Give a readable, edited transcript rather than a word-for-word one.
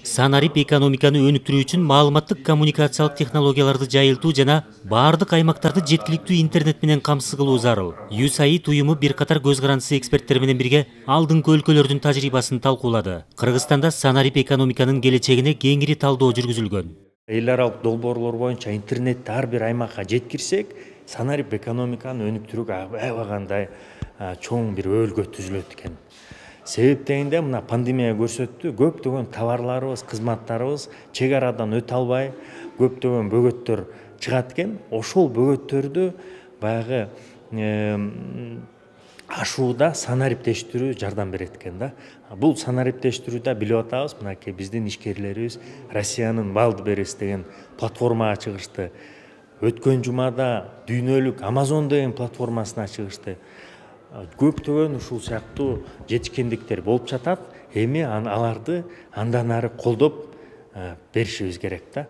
Санарип экономиканы өнүктүрүү үчүн маалыматтык коммуникациялык технологияларды жайылтуу жана баардык аймактарды жеткиликтүү интернет менен камсыз кылуу зарыл. USAID уюму бир катар көз карандысы эксперттер менен бирге алдыңкы өлкөлөрдүн тажрыйбасын талкуулады. Кыргызстанда санарип экономиканын келечегине кеңири талдоо жүргүзүлгөн. Эл аралык долбоорлор боюнча интернетти ар бир аймакка жеткирсек, санарип экономиканы өнүктүрүүгө аябай кандай чоң бир өбөлгө түзүлөт экен. Себеп дегенде мына пандемия көрсөттү, көптөгөн товарларыбыз, кызматтарыбыз чек арадан өтө албай, көптөгөн бөгөттөр чыгат экен. Ошол бөгөттөрдү баягы ашууда санариптештирүү жардам берет экен да. Бул санариптештирүүдө билип атабыз, мынакей биздин ишкерлерибиз Россиянын Wildberries деген платформага чыгышты. Өткөн жумада дүйнөлүк Amazon деген платформасына чыгышты. Көптөгөн ушул сыяктуу жетишкендиктер болуп жатат. Эми аларды андан ары колдоп беришибиз керек да.